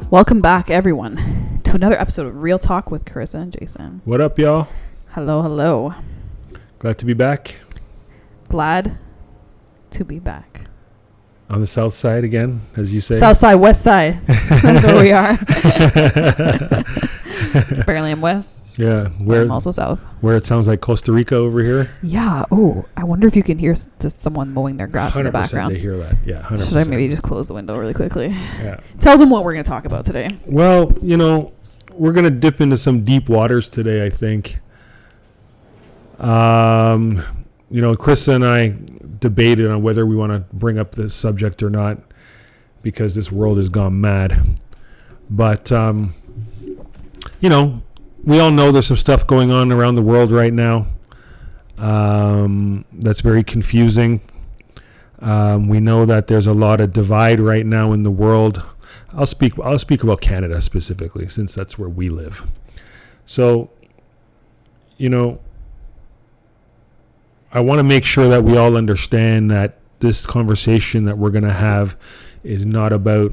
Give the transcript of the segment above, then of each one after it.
Welcome back, everyone, to another episode of Real Talk with Carissa and Jason. What up, y'all? Hello, hello. Glad to be back. Glad to be back. On the south side again, as you say. South side, west side. That's where we are. Apparently I'm west. Yeah. Where I'm also south. Where it sounds like Costa Rica over here. Yeah. Oh, I wonder if you can hear someone mowing their grass in the background. 100% they hear that. Yeah, 100%. Should I maybe just close the window really quickly? Yeah. Tell them what we're going to talk about today. Well, we're going to dip into some deep waters today, I think. Krista and I debated on whether we want to bring up this subject or not because this world has gone mad. But, we all know there's some stuff going on around the world right now that's very confusing. We know that there's a lot of divide right now in the world. I'll speak about Canada specifically, since that's where we live. So, I want to make sure that we all understand that this conversation that we're going to have is not about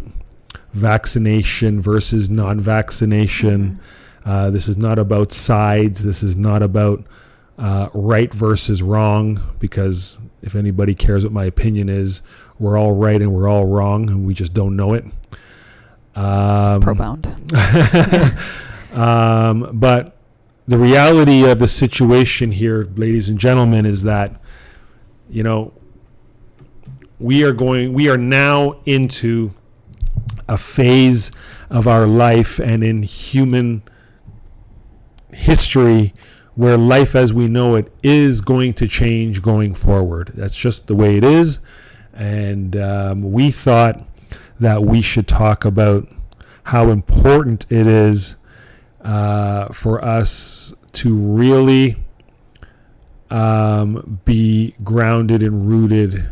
vaccination versus non-vaccination. This is not about sides. This is not about right versus wrong, because if anybody cares what my opinion is, we're all right and we're all wrong, and we just don't know it. Profound. But the reality of the situation here, ladies and gentlemen, is that, we are now into a phase of our life and in human history where life as we know it is going to change going forward. That's just the way it is. And we thought that we should talk about how important it is for us to really be grounded and rooted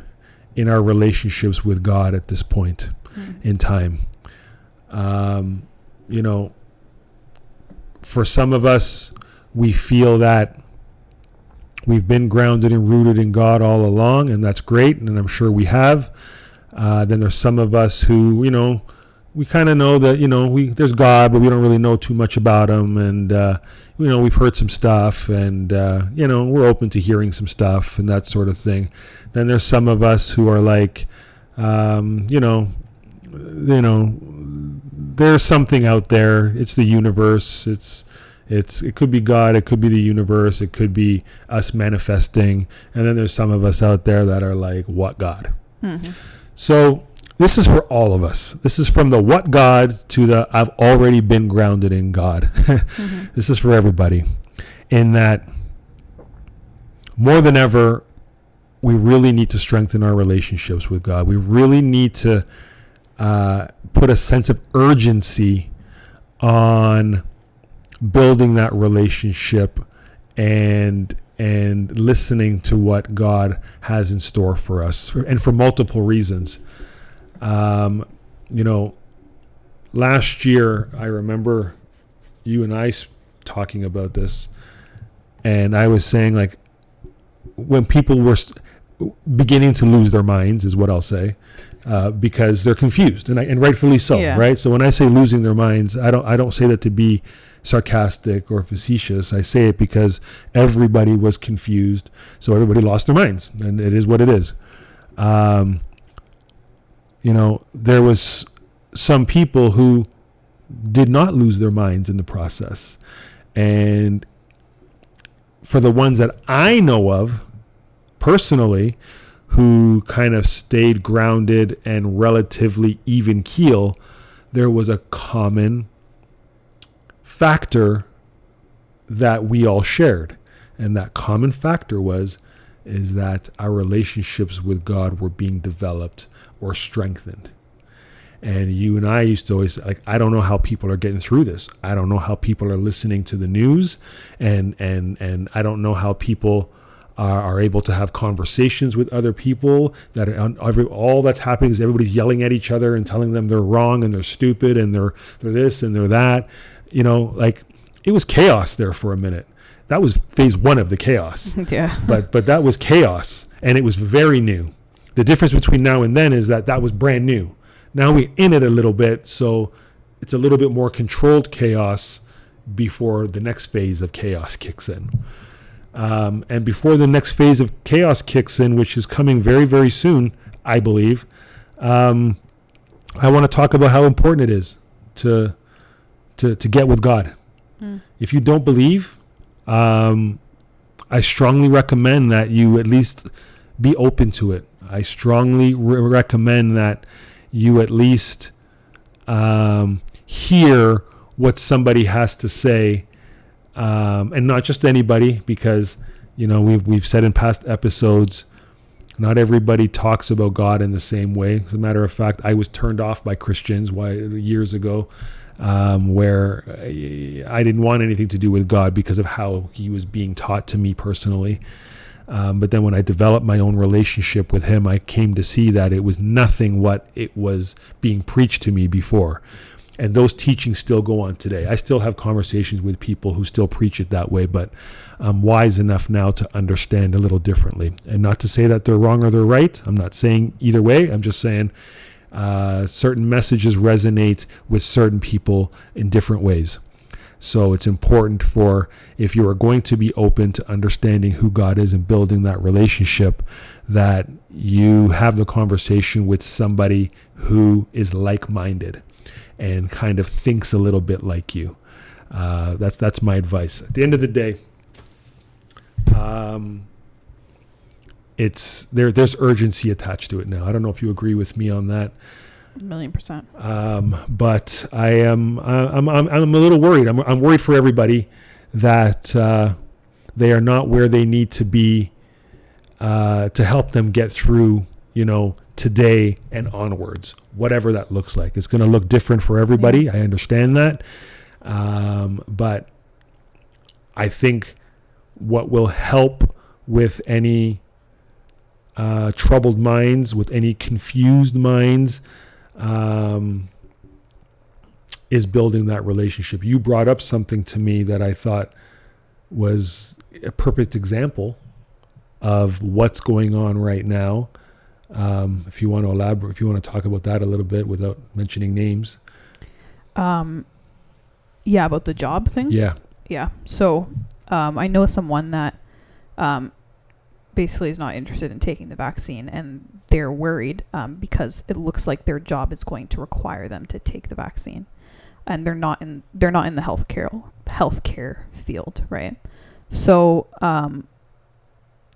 in our relationships with God at this point in time. For some of us, we feel that we've been grounded and rooted in God all along, and that's great, and I'm sure we have. Then there's some of us who, we kind of know that, there's God, but we don't really know too much about him. And, we've heard some stuff and, we're open to hearing some stuff and that sort of thing. Then there's some of us who are like, there's something out there. It's the universe. It could be God. It could be the universe. It could be us manifesting. And then there's some of us out there that are like, what God? Mm-hmm. So this is for all of us. This is from the what God to the I've already been grounded in God. Mm-hmm. This is for everybody. In that, more than ever, we really need to strengthen our relationships with God. We really need to put a sense of urgency on building that relationship and listening to what God has in store for us, and for multiple reasons. Last year, I remember you and I talking about this, and I was saying, like, when people were beginning to lose their minds, is what I'll say, because they're confused, and rightfully so, yeah. Right? So when I say losing their minds, I don't say that to be sarcastic or facetious. I say it because everybody was confused, so everybody lost their minds, and it is what it is. There was some people who did not lose their minds in the process. And for the ones that I know of personally, who kind of stayed grounded and relatively even keel, there was a common factor that we all shared. And that common factor is that our relationships with God were being developed or strengthened. And you and I used to always, like, I don't know how people are getting through this. I don't know how people are listening to the news, and I don't know how people are able to have conversations with other people. That all that's happening is everybody's yelling at each other and telling them they're wrong and they're stupid and they're this and they're that. Like, it was chaos there for a minute. That was phase one of the chaos. Yeah. But that was chaos, and it was very new. The difference between now and then is that was brand new. Now we're in it a little bit, so it's a little bit more controlled chaos before the next phase of chaos kicks in. And before the next phase of chaos kicks in, which is coming very, very soon, I believe, I want to talk about how important it is to get with God. If you don't believe, I strongly recommend that you at least be open to it. I strongly recommend that you at least hear what somebody has to say, and not just anybody, because we've said in past episodes, not everybody talks about God in the same way. As a matter of fact, I was turned off by Christians years ago, where I didn't want anything to do with God because of how he was being taught to me personally. But then when I developed my own relationship with him, I came to see that it was nothing what it was being preached to me before. And those teachings still go on today. I still have conversations with people who still preach it that way, but I'm wise enough now to understand a little differently. And not to say that they're wrong or they're right. I'm not saying either way. I'm just saying certain messages resonate with certain people in different ways. So it's important if you are going to be open to understanding who God is and building that relationship, that you have the conversation with somebody who is like-minded and kind of thinks a little bit like you. That's my advice. At the end of the day, there's urgency attached to it now. I don't know if you agree with me on that. 1,000,000%. But I'm a little worried. I'm worried for everybody that they are not where they need to be to help them get through, today and onwards, whatever that looks like. It's going to look different for everybody. I understand that. But I think what will help with any troubled minds, with any confused minds, is building that relationship. You brought up something to me that I thought was a perfect example of what's going on right now. If you want to elaborate, if you want to talk about that a little bit without mentioning names. Yeah, about the job thing. Yeah. So, I know someone that, basically is not interested in taking the vaccine, and they're worried, because it looks like their job is going to require them to take the vaccine, and they're not in the healthcare field, right? So,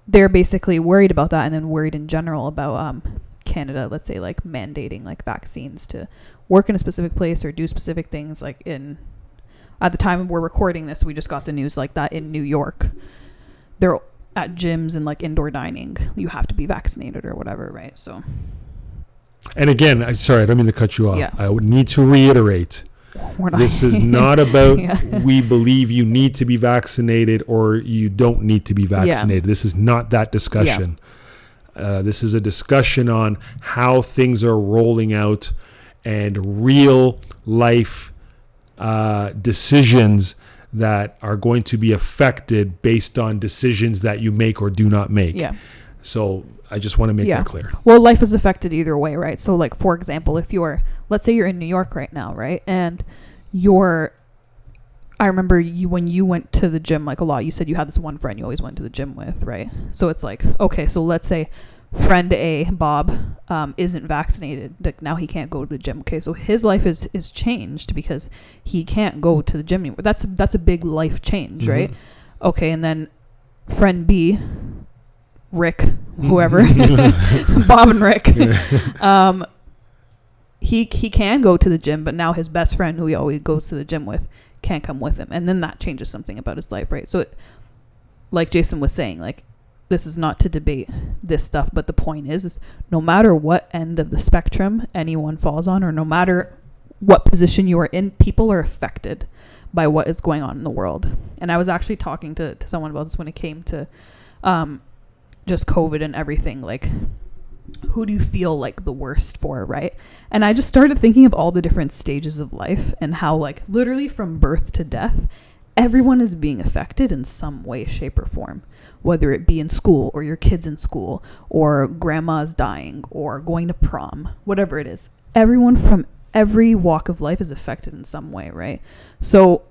they're basically worried about that, and then worried in general about Canada, let's say, like mandating like vaccines to work in a specific place or do specific things. Like at the time we're recording this, we just got the news like that in New York, they're at gyms and like indoor dining, you have to be vaccinated or whatever, right? So, and again, sorry, I don't mean to cut you off. Yeah. I would need to reiterate, this is not about we believe you need to be vaccinated or you don't need to be vaccinated. This is not that discussion. This is a discussion on how things are rolling out and real life decisions that are going to be affected based on decisions that you make or do not make. So I just want to make that clear. Well, life is affected either way, right? So like, for example, if let's say you're in New York right now, right? And I remember when you went to the gym like a lot, you said you had this one friend you always went to the gym with, right? So it's like, okay, so let's say friend A, Bob, isn't vaccinated. Like now he can't go to the gym. Okay, so his life is changed because he can't go to the gym anymore. That's a big life change, right? Okay, and then friend B, Rick, whoever, Bob and Rick, he can go to the gym, but now his best friend, who he always goes to the gym with, can't come with him, and then that changes something about his life, right? So, like Jason was saying, like, this is not to debate this stuff, but the point is no matter what end of the spectrum anyone falls on, or no matter what position you are in, people are affected by what is going on in the world. And I was actually talking to someone about this when it came to just COVID and everything. Like, who do you feel like the worst for, right? And I just started thinking of all the different stages of life and how, like, literally from birth to death, everyone is being affected in some way, shape, or form, whether it be in school or your kids in school or grandma's dying or going to prom, whatever it is. Everyone from every walk of life is affected in some way, right? So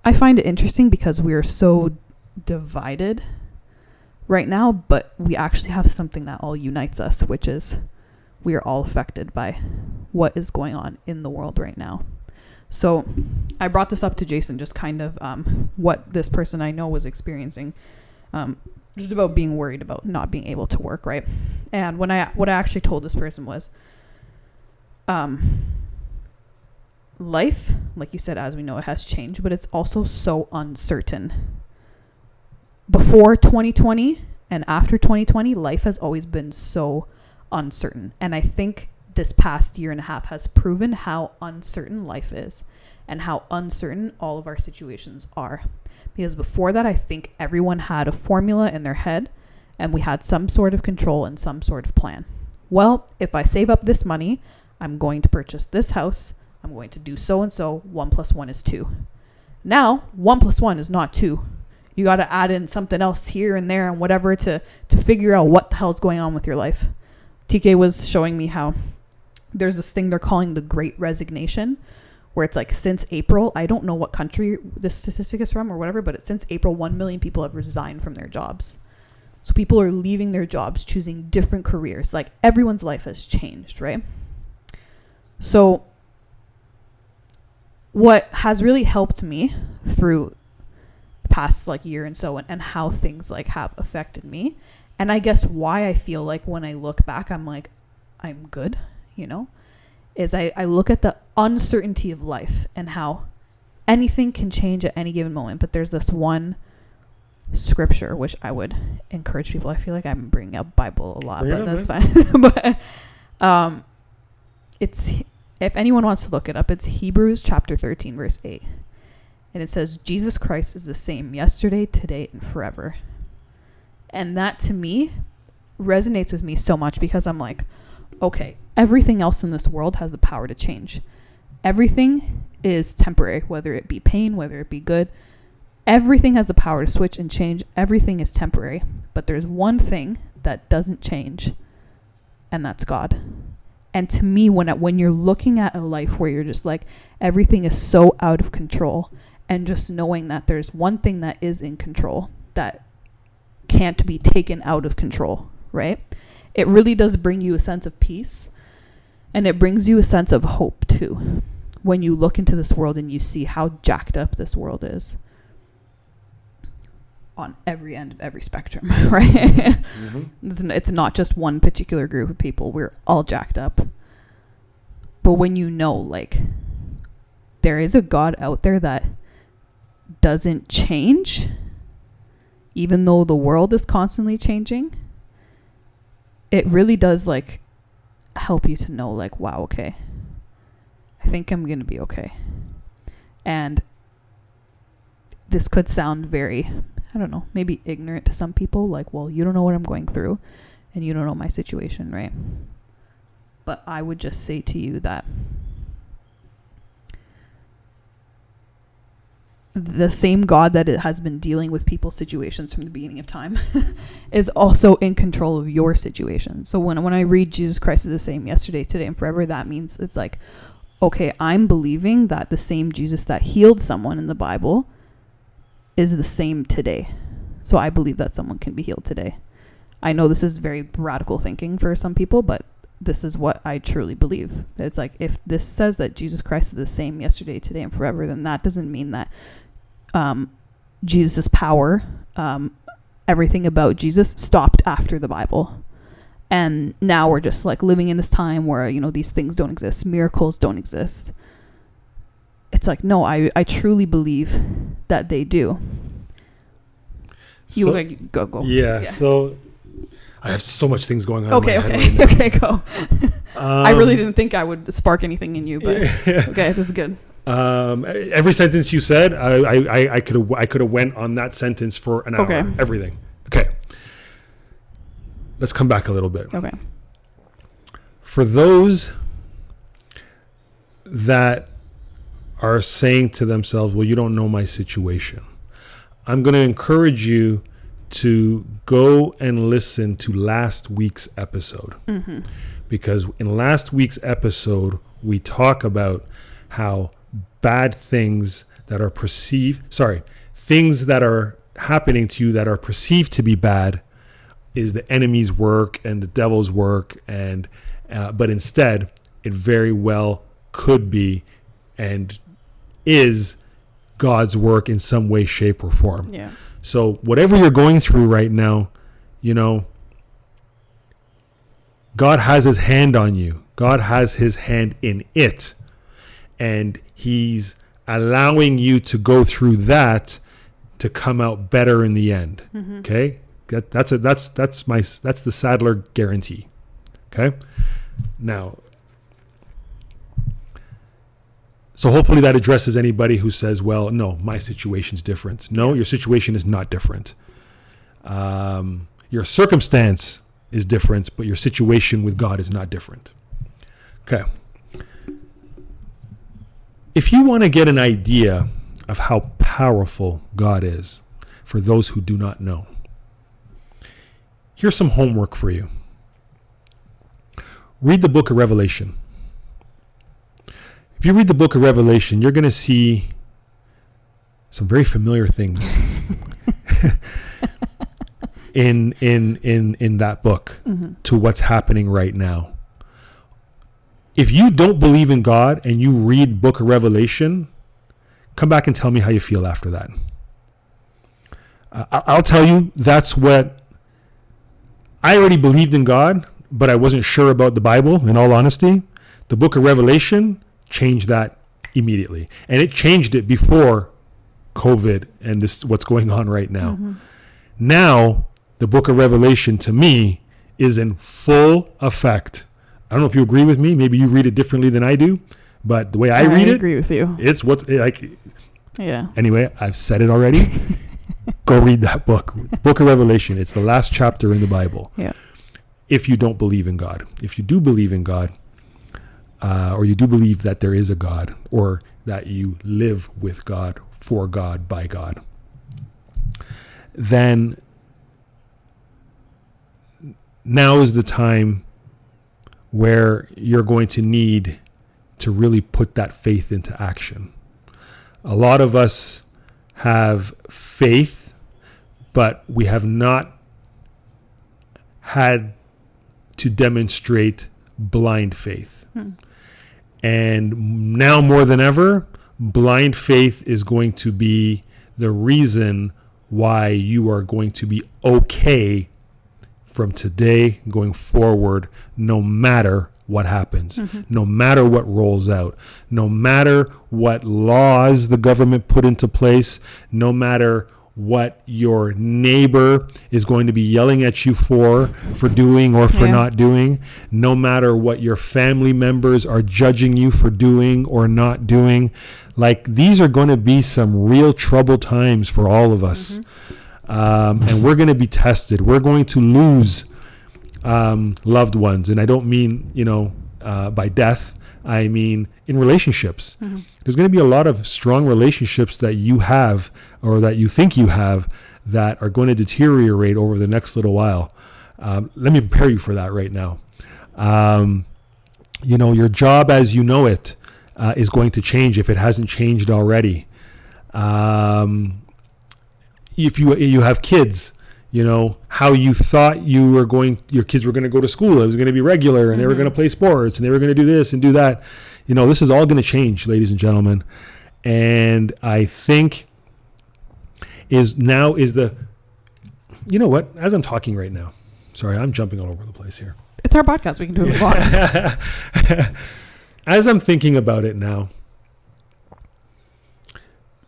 I find it interesting because we are so divided right now, but we actually have something that all unites us, which is we are all affected by what is going on in the world right now. So I brought this up to Jason, just kind of what this person I know was experiencing, just about being worried about not being able to work, right? And what I actually told this person was, life, like you said, as we know, it has changed, but it's also so uncertain. Before 2020 and after 2020, life has always been so uncertain. And I think this past year and a half has proven how uncertain life is and how uncertain all of our situations are. Because before that, I think everyone had a formula in their head and we had some sort of control and some sort of plan. Well, if I save up this money, I'm going to purchase this house. I'm going to do so and so. 1 + 1 is 2. Now, 1 + 1 is not 2. You got to add in something else here and there and whatever to figure out what the hell's going on with your life. TK was showing me how there's this thing they're calling the Great Resignation, where it's like since April, I don't know what country this statistic is from or whatever, but since April, 1 million people have resigned from their jobs. So people are leaving their jobs, choosing different careers. Like everyone's life has changed, right? So what has really helped me through the past like year and so and how things like have affected me, and I guess why I feel like when I look back, I'm like, I'm good, is I look at the uncertainty of life and how anything can change at any given moment. But there's this one scripture, which I would encourage people. I feel like I'm bringing up Bible a lot, but that's fine. But it's, if anyone wants to look it up, it's Hebrews chapter 13, verse 8. And it says, Jesus Christ is the same yesterday, today, and forever. And that to me resonates with me so much because I'm like, okay, everything else in this world has the power to change. Everything is temporary, whether it be pain, whether it be good. Everything has the power to switch and change. Everything is temporary. But there's one thing that doesn't change, and that's God. And to me, when you're looking at a life where you're just like, everything is so out of control, and just knowing that there's one thing that is in control that can't be taken out of control, right? It really does bring you a sense of peace, and it brings you a sense of hope too when you look into this world and you see how jacked up this world is on every end of every spectrum, right? Mm-hmm. It's not just one particular group of people. We're all jacked up. But when you know, like, there is a God out there that doesn't change, even though the world is constantly changing, it really does like help you to know like, wow, okay, I think I'm going to be okay. And this could sound very, I don't know, maybe ignorant to some people, like, well, you don't know what I'm going through and you don't know my situation, right? But I would just say to you that the same God that it has been dealing with people's situations from the beginning of time is also in control of your situation. So when I read Jesus Christ is the same yesterday, today, and forever, that means it's like, okay, I'm believing that the same Jesus that healed someone in the Bible is the same today. So I believe that someone can be healed today. I know this is very radical thinking for some people, but this is what I truly believe. It's like, if this says that Jesus Christ is the same yesterday, today, and forever, then that doesn't mean that Jesus' power, everything about Jesus stopped after the Bible. And now we're just like living in this time where, these things don't exist. Miracles don't exist. It's like, no, I truly believe that they do. So, go. Yeah, so I have so much things going on. Okay, in my head right okay, go. I really didn't think I would spark anything in you, but okay, this is good. Every sentence you said, I could have went on that sentence for an hour. Okay. Everything. Okay. Let's come back a little bit. Okay. For those that are saying to themselves, well, you don't know my situation, I'm going to encourage you to go and listen to last week's episode. Mm-hmm. Because in last week's episode, we talk about how bad things that are things that are happening to you that are perceived to be bad is the enemy's work and the devil's work, and but instead it very well could be and is God's work in some way, shape, or form. Yeah. So whatever you're going through right now, you know, God has his hand on you. God has his hand in it. And he's allowing you to go through that to come out better in the end. Mm-hmm. Okay? That's the Sadler guarantee. Okay? Now, so hopefully that addresses anybody who says, well, no, my situation's different. No, your situation is not different. Your circumstance is different, but your situation with God is not different. Okay. If you want to get an idea of how powerful God is for those who do not know, here's some homework for you. Read the book of Revelation. If you read the book of Revelation, you're going to see some very familiar things in that book to what's happening right now. If you don't believe in God and you read book of Revelation, come back and tell me how you feel after that. I'll tell you, that's what I already believed in God, but I wasn't sure about the Bible, in all honesty. The book of Revelation changed that immediately. And it changed it before COVID and this what's going on right now. Mm-hmm. Now, the book of Revelation to me is in full effect. I don't know if you agree with me. Maybe you read it differently than I do, but the way I read it, I agree with you. It's what like. Yeah. Anyway, I've said it already. Go read that book, Book of Revelation. It's the last chapter in the Bible. Yeah. If you don't believe in God, if you do believe in God, or you do believe that there is a God, or that you live with God, for God, by God, then now is the time where you're going to need to really put that faith into action. A lot of us have faith, but we have not had to demonstrate blind faith. And now more than ever, blind faith is going to be the reason why you are going to be okay from today going forward, no matter what happens, no matter what rolls out, no matter what laws the government put into place, no matter what your neighbor is going to be yelling at you for doing or for not doing, no matter what your family members are judging you for doing or not doing. Like, these are going to be some real troubled times for all of us. And we're going to be tested. We're going to lose loved ones. And I don't mean, by death. I mean in relationships. There's going to be a lot of strong relationships that you have or that you think you have that are going to deteriorate over the next little while. Let me prepare you for that right now. Your job as you know it is going to change if it hasn't changed already. If you have kids, how you thought your kids were going to go to school. It was going to be regular and they were going to play sports and they were going to do this and do that. This is all going to change, ladies and gentlemen. And I think as I'm talking right now, sorry, I'm jumping all over the place here. It's our podcast. We can do it on. As I'm thinking about it now,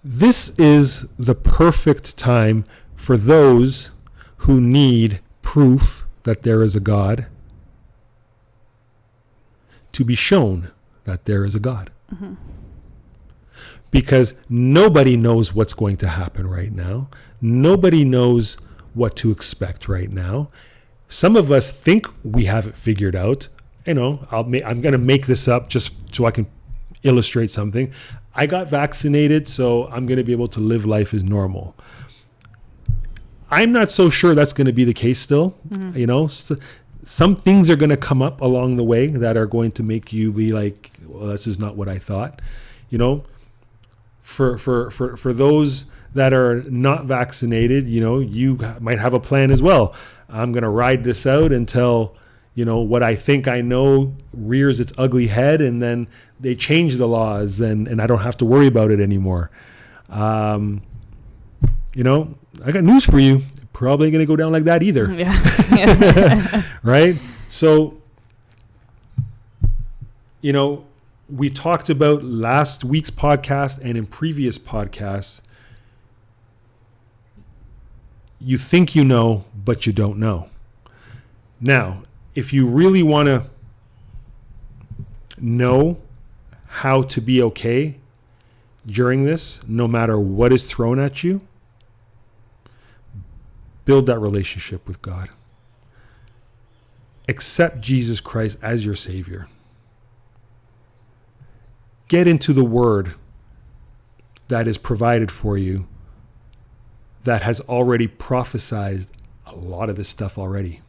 this is the perfect time for those who need proof that there is a God to be shown that there is a God. Because nobody knows what's going to happen right now. Nobody knows what to expect right now. Some of us think we have it figured out. I'm going to make this up just so I can illustrate something. I got vaccinated, so I'm going to be able to live life as normal. I'm not so sure that's going to be the case still. So some things are going to come up along the way that are going to make you be like, well, this is not what I thought. You know, for those that are not vaccinated, you know, you might have a plan as well. I'm going to ride this out until, you know, what I think I know rears its ugly head, and then they change the laws and I don't have to worry about it anymore. You know, I got news for you. Probably going to go down like that either. Yeah. Right? So, you know, we talked about last week's podcast and in previous podcasts. You think you know, but you don't know. Now, if you really want to know how to be okay during this, no matter what is thrown at you, build that relationship with God. Accept Jesus Christ as your Savior. Get into the Word that is provided for you, that has already prophesied a lot of this stuff already.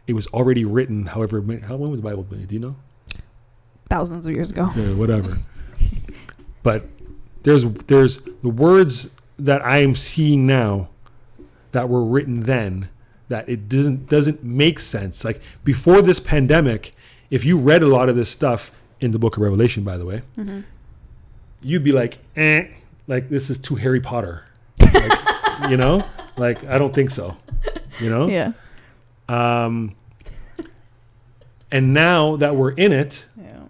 It was already written, when was the Bible made? Do you know? Thousands of years ago. Yeah, whatever. But there's the words that I am seeing now that were written then, that it doesn't make sense. Like before this pandemic, if you read a lot of this stuff in the book of Revelation, by the way, mm-hmm. you'd be like, like this is too Harry Potter. Like, you know, like I don't think so. You know? Yeah. And now that we're in it, yeah.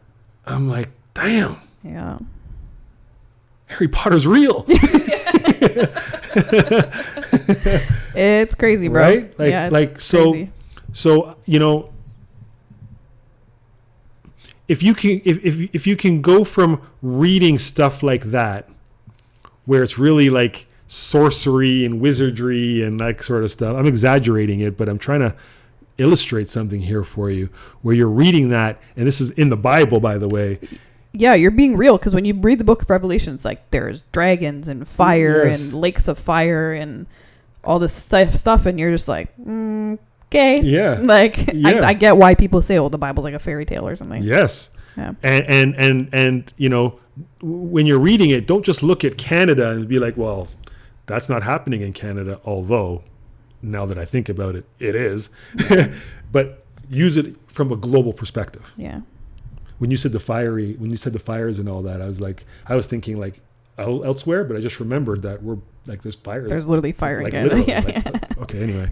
I'm like, damn. Yeah. Harry Potter's real. It's crazy, bro. Right? Like, yeah, crazy. So, you know, if you can go from reading stuff like that, where it's really like sorcery and wizardry and that sort of stuff, I'm exaggerating it, but I'm trying to illustrate something here for you, where you're reading that, and this is in the Bible, by the way. Yeah, you're being real, because when you read the book of Revelation, it's like there's dragons and fire yes. and lakes of fire and all this stuff, and you're just like, okay. Yeah. Like, yeah. I get why people say, oh, the Bible's like a fairy tale or something. Yes. Yeah. And you know, when you're reading it, don't just look at Canada and be like, well, that's not happening in Canada, although now that I think about it, it is. But use it from a global perspective. Yeah. When you said the fires and all that, I was thinking like elsewhere, but I just remembered that we're like, there's fire. There's literally fire like, in Canada. Yeah. Okay. Anyway,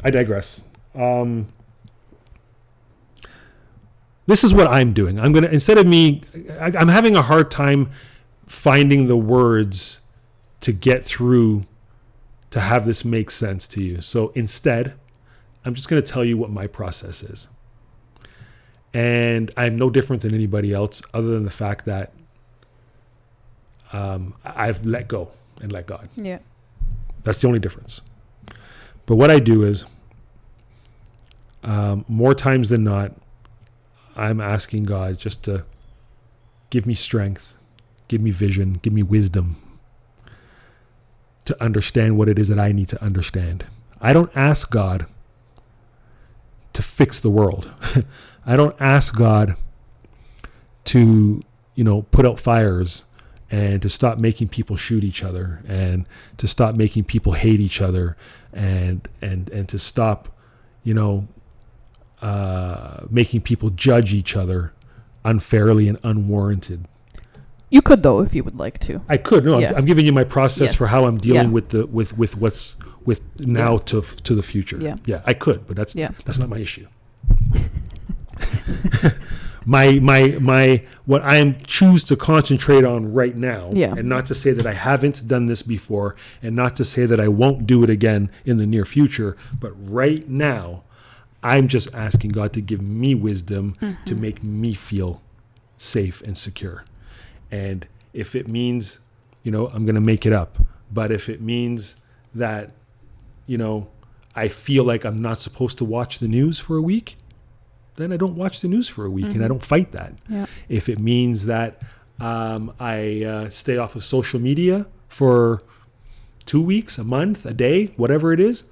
I digress. This is what I'm doing. I'm having a hard time finding the words to get through to have this make sense to you. So instead, I'm just going to tell you what my process is. And I'm no different than anybody else, other than the fact that I've let go and let God. Yeah. That's the only difference. But what I do is, more times than not, I'm asking God just to give me strength, give me vision, give me wisdom to understand what it is that I need to understand. I don't ask God to fix the world. I don't ask God to, put out fires and to stop making people shoot each other and to stop making people hate each other and to stop, making people judge each other unfairly and unwarranted. You could, though, if you would like to. I could. No, yeah. I'm giving you my process yes. for how I'm dealing yeah. with what's with now yeah. to the future. Yeah. Yeah, I could, but that's yeah. not my issue. my what I choose to concentrate on right now, yeah. and not to say that I haven't done this before, and not to say that I won't do it again in the near future, but right now, I'm just asking God to give me wisdom to make me feel safe and secure. And if it means, I'm going to make it up. But if it means that, I feel like I'm not supposed to watch the news for a week, then I don't watch the news for a week and I don't fight that. Yeah. If it means that I stay off of social media for 2 weeks, a month, a day, whatever it is,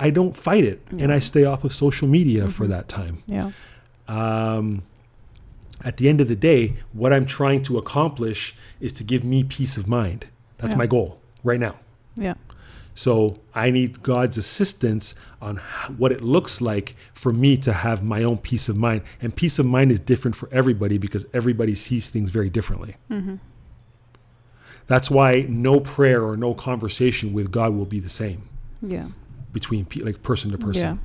I don't fight it, Yeah. and I stay off of social media for that time. Yeah. At the end of the day, what I'm trying to accomplish is to give me peace of mind. That's Yeah. my goal right now. Yeah. So I need God's assistance on what it looks like for me to have my own peace of mind. And peace of mind is different for everybody because everybody sees things very differently. Mm-hmm. That's why no prayer or no conversation with God will be the same Yeah. between like person to Yeah. person,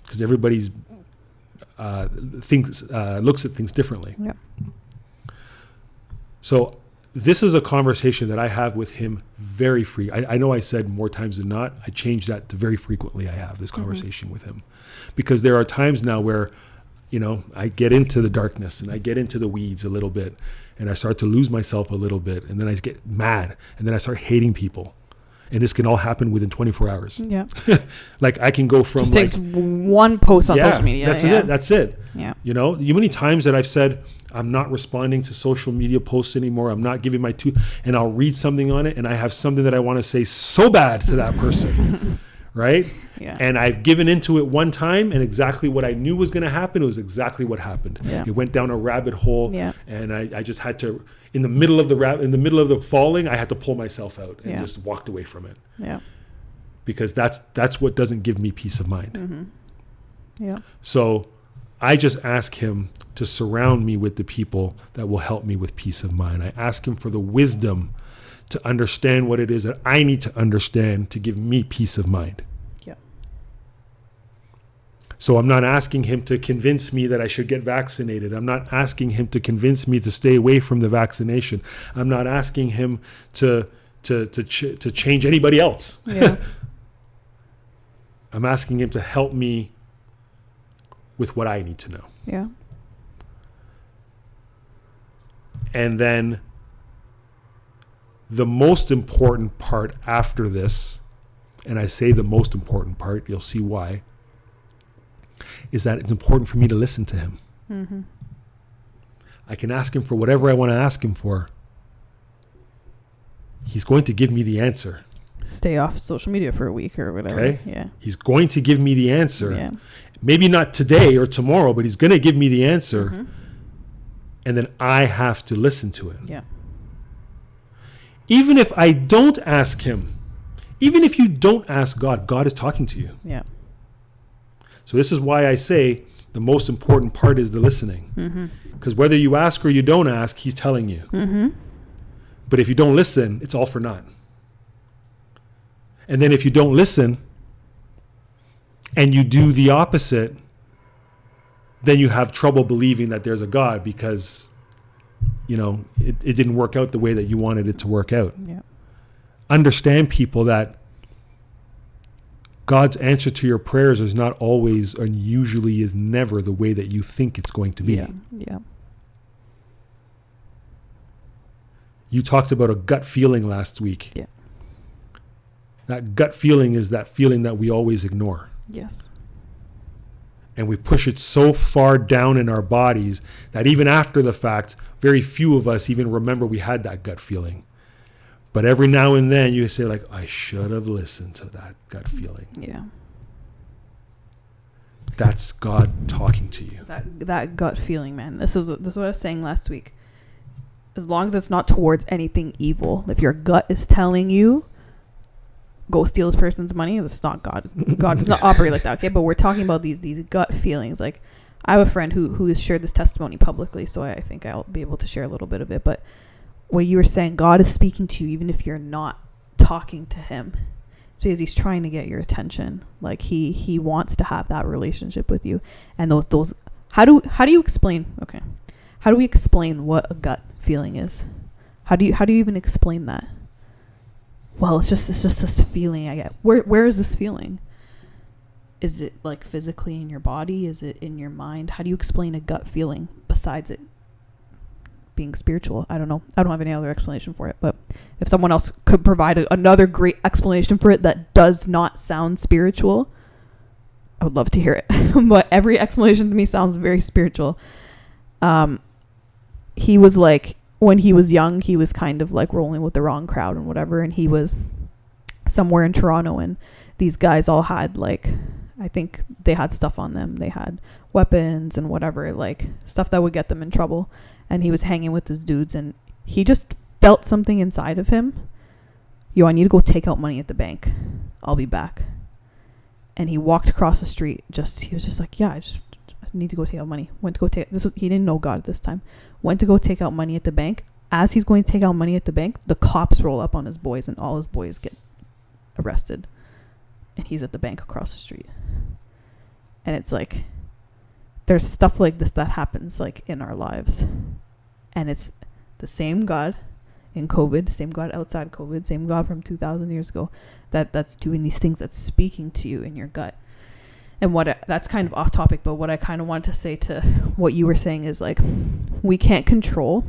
because everybody's looks at things differently. Yeah. So this is a conversation that I have with him very free. I know I said more times than not. I changed that to very frequently. I have this conversation with him because there are times now where, I get into the darkness and I get into the weeds a little bit and I start to lose myself a little bit. And then I get mad and then I start hating people. And this can all happen within 24 hours. Yeah. Like I can go from Just takes one post on social media. That's it. Yeah. You many times that I've said, I'm not responding to social media posts anymore. I'm not giving my and I'll read something on it and I have something that I want to say so bad to that person. Right? Yeah. And I've given into it one time and exactly what I knew was going to happen, it was exactly what happened. Yeah. It went down a rabbit hole. Yeah. And I just had to, in the middle of the falling, I had to pull myself out and just walked away from it. Yeah. Because that's what doesn't give me peace of mind. Mm-hmm. Yeah. So I just ask him to surround me with the people that will help me with peace of mind. I ask him for the wisdom to understand what it is that I need to understand to give me peace of mind. Yeah. So I'm not asking him to convince me that I should get vaccinated. I'm not asking him to convince me to stay away from the vaccination. I'm not asking him to change anybody else. Yeah. I'm asking him to help me with what I need to know. Yeah. And then the most important part after this, and I say the most important part, you'll see why, is that it's important for me to listen to him. Mm-hmm. I can ask him for whatever I want to ask him for. He's going to give me the answer. Stay off social media for a week or whatever. Okay? Yeah. He's going to give me the answer. Yeah. Maybe not today or tomorrow, but he's going to give me the answer. Mm-hmm. And then I have to listen to it. Yeah. Even if I don't ask him, even if you don't ask God, God is talking to you. Yeah. So this is why I say the most important part is the listening. Mm-hmm. Because whether you ask or you don't ask, he's telling you. Mm-hmm. But if you don't listen, it's all for naught. And then if you don't listen and you do the opposite, then you have trouble believing that there's a God because, it didn't work out the way that you wanted it to work out. Yeah. Understand, people, that God's answer to your prayers is not always and usually is never the way that you think it's going to be. Yeah. Yeah. You talked about a gut feeling last week. Yeah. That gut feeling is that feeling that we always ignore. Yes. And we push it so far down in our bodies that even after the fact, very few of us even remember we had that gut feeling. But every now and then you say like, I should have listened to that gut feeling. Yeah. That's God talking to you. That gut feeling, man. This is what I was saying last week. As long as it's not towards anything evil, if your gut is telling you, go steal this person's money, that's not God. God does not operate like that, okay? But we're talking about these gut feelings. Like, I have a friend who has shared this testimony publicly, so I think I'll be able to share a little bit of it. But what you were saying, God is speaking to you even if you're not talking to him. It's because he's trying to get your attention. Like, he wants to have that relationship with you. And those how do you explain, okay, how do we explain what a gut feeling is? How do you even explain that? Well, it's just this feeling I get. Where is this feeling? Is it like physically in your body? Is it in your mind? How do you explain a gut feeling besides it being spiritual? I don't know. I don't have any other explanation for it. But if someone else could provide another great explanation for it that does not sound spiritual, I would love to hear it. But every explanation to me sounds very spiritual. He was like, when he was young, he was kind of like rolling with the wrong crowd and whatever. And he was somewhere in Toronto, and these guys all had like, I think they had stuff on them. They had weapons and whatever, like stuff that would get them in trouble. And he was hanging with his dudes, and he just felt something inside of him. Yo, I need to go take out money at the bank. I'll be back. And he walked across the street. He was just like, yeah, I need to go take out money. Went to go take he didn't know God at this time. Went to go take out money at the bank. As he's going to take out money at the bank, the cops roll up on his boys, and all his boys get arrested. And he's at the bank across the street. And it's like, there's stuff like this that happens like in our lives. And it's the same God in COVID, same God outside COVID, same God from 2,000 years ago that's doing these things, that's speaking to you in your gut. And that's kind of off topic, but what I kind of want to say to what you were saying is like, we can't control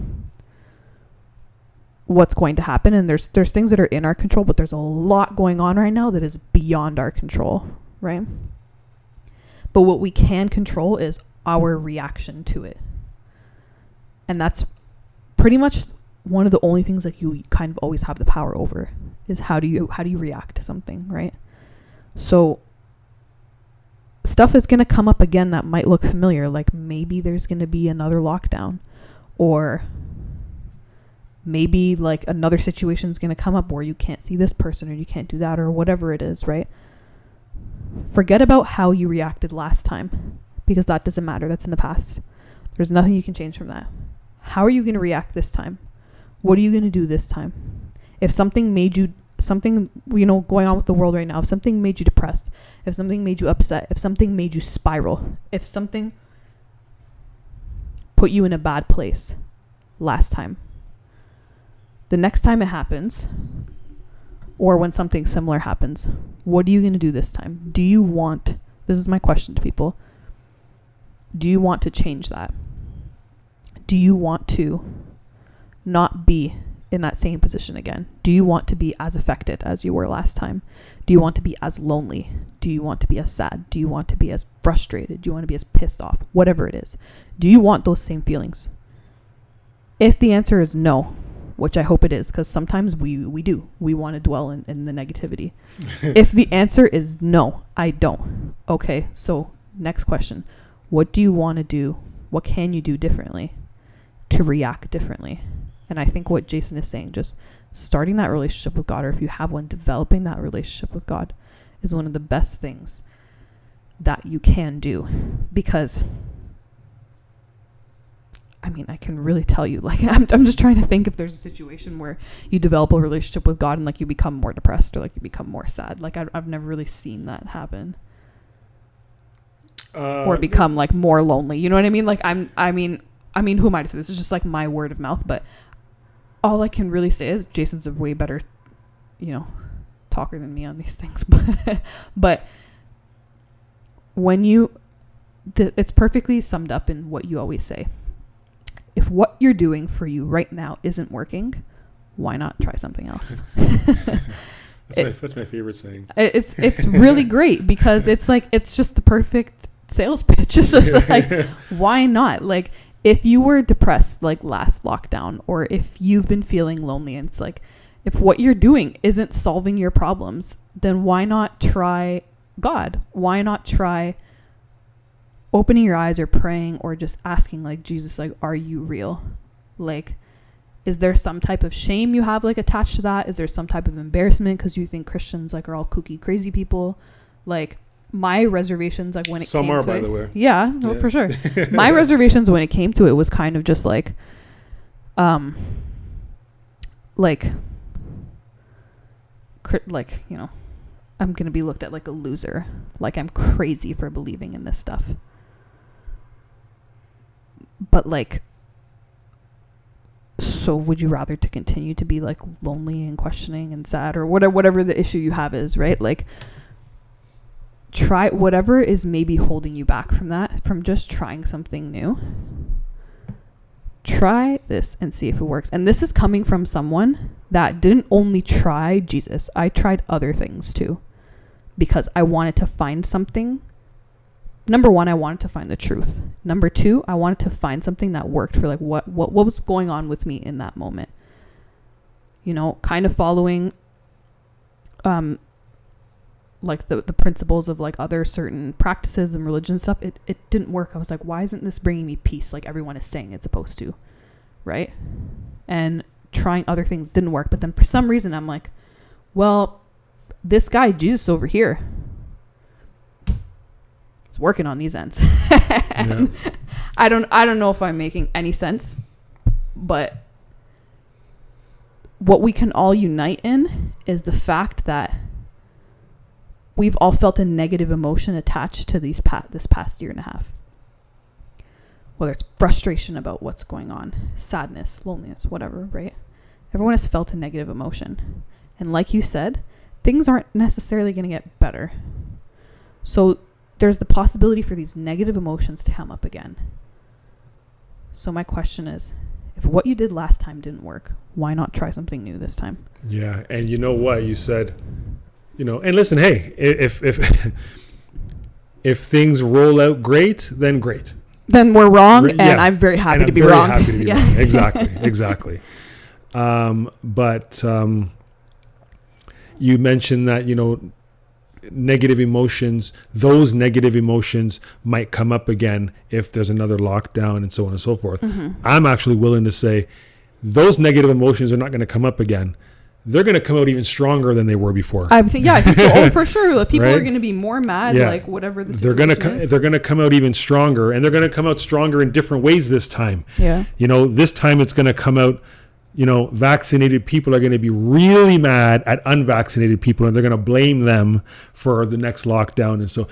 what's going to happen, and there's things that are in our control, but there's a lot going on right now that is beyond our control, right? But what we can control is our reaction to it. And that's pretty much one of the only things like you kind of always have the power over, is how do you react to something, right? So stuff is going to come up again that might look familiar, like maybe there's going to be another lockdown, or maybe like another situation is going to come up where you can't see this person, or you can't do that, or whatever it is, right? Forget about how you reacted last time, because that doesn't matter. That's in the past. There's nothing you can change from that. How are you going to react this time? What are you going to do this time? If something made you, going on with the world right now, if something made you depressed, if something made you upset, if something made you spiral, if something put you in a bad place last time, the next time it happens, or when something similar happens, what are you going to do this time? This is my question to people, do you want to change that? Do you want to not be in that same position again? Do you want to be as affected as you were last time? Do you want to be as lonely? Do you want to be as sad? Do you want to be as frustrated? Do you want to be as pissed off? Whatever it is. Do you want those same feelings? If the answer is no, which I hope it is, because sometimes we do. We want to dwell in the negativity. If the answer is no, I don't. Okay, so next question. What do you want to do? What can you do differently to react differently? And I think what Jason is saying, just starting that relationship with God, or if you have one, developing that relationship with God, is one of the best things that you can do. Because I mean, I can really tell you, like, I'm just trying to think if there's a situation where you develop a relationship with God and like you become more depressed, or like you become more sad. Like I've never really seen that happen. Or become like more lonely. You know what I mean? Like I mean, who am I to say? This is just like my word of mouth, but all I can really say is Jason's a way better, talker than me on these things. But when it's perfectly summed up in what you always say. If what you're doing for you right now isn't working, why not try something else? That's my favorite saying. It's really great, because it's like, it's just the perfect sales pitch. It's just like, why not? Like, if you were depressed like last lockdown, or if you've been feeling lonely, and it's like, if what you're doing isn't solving your problems, then why not try God? Why not try opening your eyes, or praying, or just asking like, Jesus, like, are you real? Like, is there some type of shame you have like attached to that? Is there some type of embarrassment because you think Christians like are all kooky, crazy people? Like, my reservations, like when it some came are, to by it, the way. yeah, well, for sure. My reservations when it came to it was kind of just like, I'm gonna be looked at like a loser, like I'm crazy for believing in this stuff. But like, so would you rather to continue to be like lonely and questioning and sad, or whatever the issue you have is, right? Like, try whatever is maybe holding you back from that, from just trying something new. Try this and see if it works. And this is coming from someone that didn't only try Jesus. I tried other things too, because I wanted to find something. Number one, I wanted to find the truth. Number two, I wanted to find something that worked for like what was going on with me in that moment. Kind of following like the principles of like other certain practices and religion stuff, it didn't work. I was like, why isn't this bringing me peace like everyone is saying it's supposed to, right? And trying other things didn't work. But then for some reason I'm like, well, this guy Jesus over here is working on these ends. And yeah. I don't know if I'm making any sense, but what we can all unite in is the fact that we've all felt a negative emotion attached to this past year and a half. Whether it's frustration about what's going on, sadness, loneliness, whatever, right? Everyone has felt a negative emotion. And like you said, things aren't necessarily going to get better. So there's the possibility for these negative emotions to come up again. So my question is, if what you did last time didn't work, why not try something new this time? Yeah, and you know what? You said, and listen, hey, if things roll out great, then great. Then we're wrong, and I'm very happy to be wrong. Wrong. Exactly. But you mentioned that, negative emotions, those negative emotions might come up again if there's another lockdown and so on and so forth. Mm-hmm. I'm actually willing to say those negative emotions are not going to come up again. They're going to come out even stronger than they were before. I think so. Oh, for sure. People are going to be more mad, like whatever the situation is. They're going to come out even stronger, and they're going to come out stronger in different ways this time. Yeah. This time it's going to come out, vaccinated people are going to be really mad at unvaccinated people, and they're going to blame them for the next lockdown. And so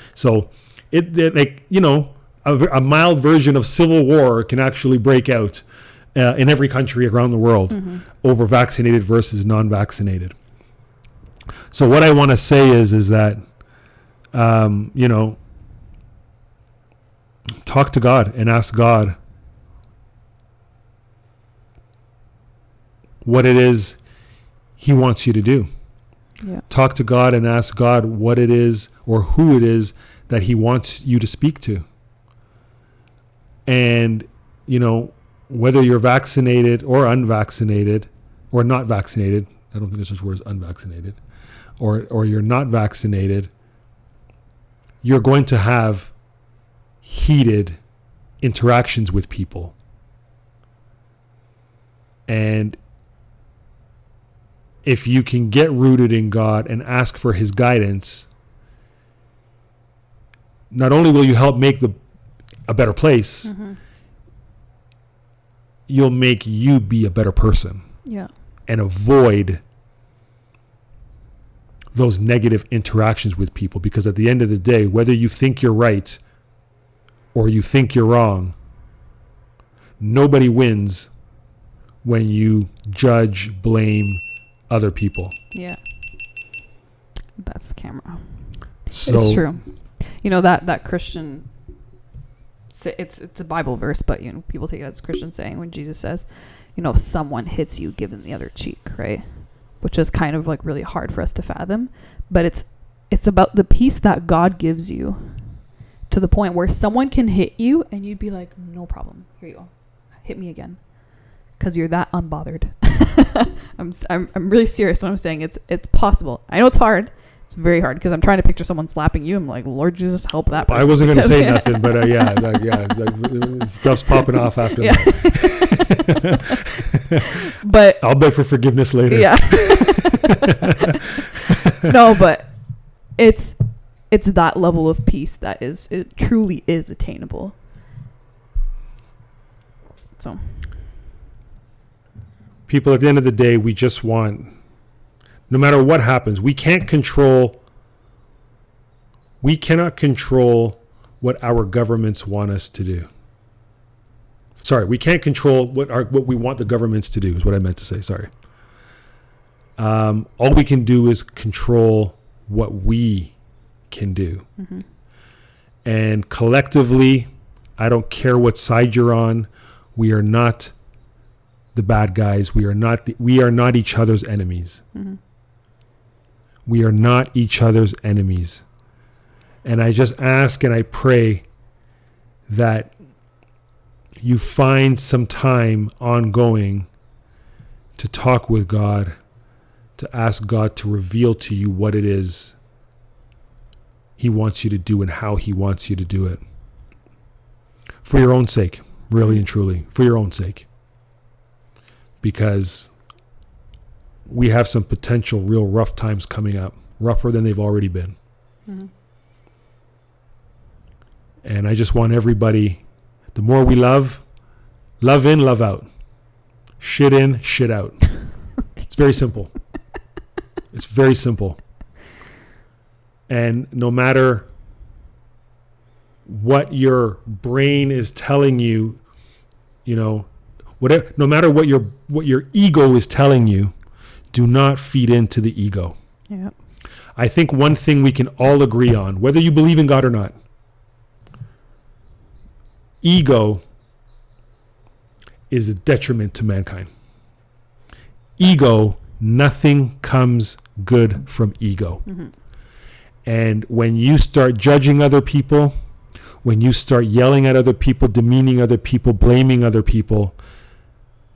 a mild version of civil war can actually break out in every country around the world, mm-hmm. over vaccinated versus non-vaccinated. So what I want to say is that, talk to God and ask God what it is he wants you to do. Yeah. Talk to God and ask God what it is or who it is that he wants you to speak to. And, whether you're vaccinated or unvaccinated or not vaccinated, I don't think there's such word as unvaccinated, or you're not vaccinated, you're going to have heated interactions with people. And if you can get rooted in God and ask for his guidance, not only will you help make a better place, mm-hmm. you'll make you be a better person. Yeah. And avoid those negative interactions with people, because at the end of the day, whether you think you're right or you think you're wrong, nobody wins when you judge, blame other people. Yeah. That's the camera. So, it's true. That Christian, it's a Bible verse, but people take it as a Christian saying when Jesus says, if someone hits you, give them the other cheek, right? Which is kind of like really hard for us to fathom, but it's about the peace that God gives you, to the point where someone can hit you and you'd be like, no problem, here you go, hit me again, because you're that unbothered. I'm really serious when I'm saying it's possible. I know it's hard. It's very hard, because I'm trying to picture someone slapping you. I'm like, Lord Jesus, help that person. I wasn't going to say nothing, but stuff's popping off after that. But I'll beg for forgiveness later. Yeah. No, but it's that level of peace that it truly is attainable. So, people, at the end of the day, we just want, no matter what happens, we cannot control what our governments want us to do. Sorry, we can't control what we want the governments to do, is what I meant to say. Sorry. All we can do is control what we can do. Mm-hmm. And collectively, I don't care what side you're on, we are not the bad guys. We are not each other's enemies. Mm-hmm. We are not each other's enemies. And I just ask and I pray that you find some time ongoing to talk with God, to ask God to reveal to you what it is He wants you to do and how He wants you to do it. For your own sake, really and truly, for your own sake. Because we have some potential real rough times coming up, rougher than they've already been. Mm-hmm. And I just want everybody, the more we love in, love out. Shit in, shit out. It's very simple. It's very simple. And no matter what your brain is telling you, you know, whatever, no matter what your ego is telling you, do not feed into the ego. Yeah. I think one thing we can all agree on, whether you believe in God or not, ego is a detriment to mankind. Ego, nothing comes good from ego. Mm-hmm. And when you start judging other people, when you start yelling at other people, demeaning other people, blaming other people,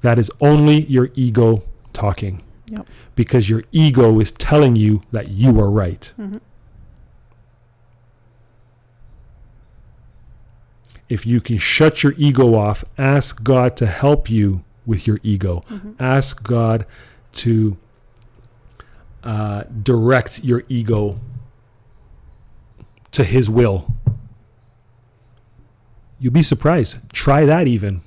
that is only your ego talking. Yep. Because your ego is telling you that you are right. Mm-hmm. If you can shut your ego off, ask God to help you with your ego. Mm-hmm. Ask God to direct your ego to His will. You'll be surprised. Try that even.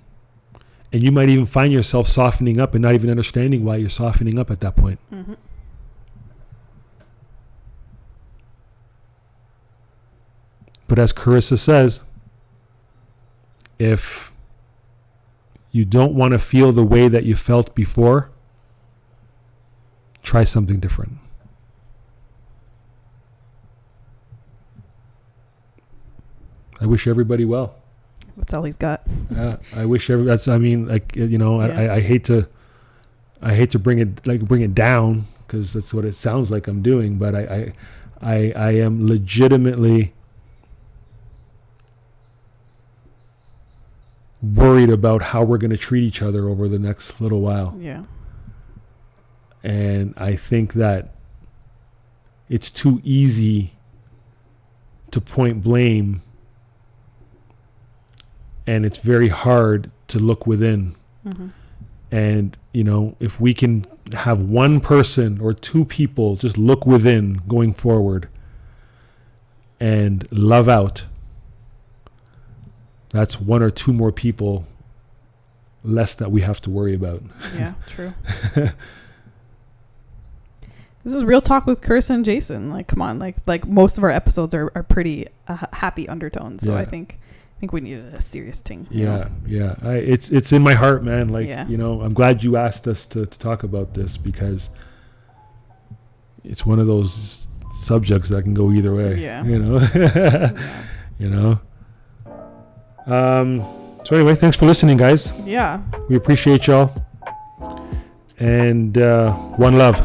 And you might even find yourself softening up and not even understanding why you're softening up at that point. Mm-hmm. But as Carissa says, if you don't want to feel the way that you felt before, try something different. I wish everybody well. That's all he's got. I wish I hate to bring it down, because that's what it sounds like I'm doing, but I am legitimately worried about how we're going to treat each other over the next little while. Yeah. And I think that it's too easy to point blame, and it's very hard to look within. Mm-hmm. And, you know, if we can have one person or two people just look within going forward and love out, that's one or two more people less that we have to worry about. Yeah, true. This is real talk with Carissa and Jason. Like, come on, like most of our episodes are pretty happy undertones. So yeah. I think we needed a serious thing. Yeah. It's in my heart, man. Like, you know, I'm glad you asked us to talk about this, because it's one of those subjects that can go either way. Yeah. You know. Yeah. You know. So anyway, thanks for listening, guys. Yeah. We appreciate y'all. And one love.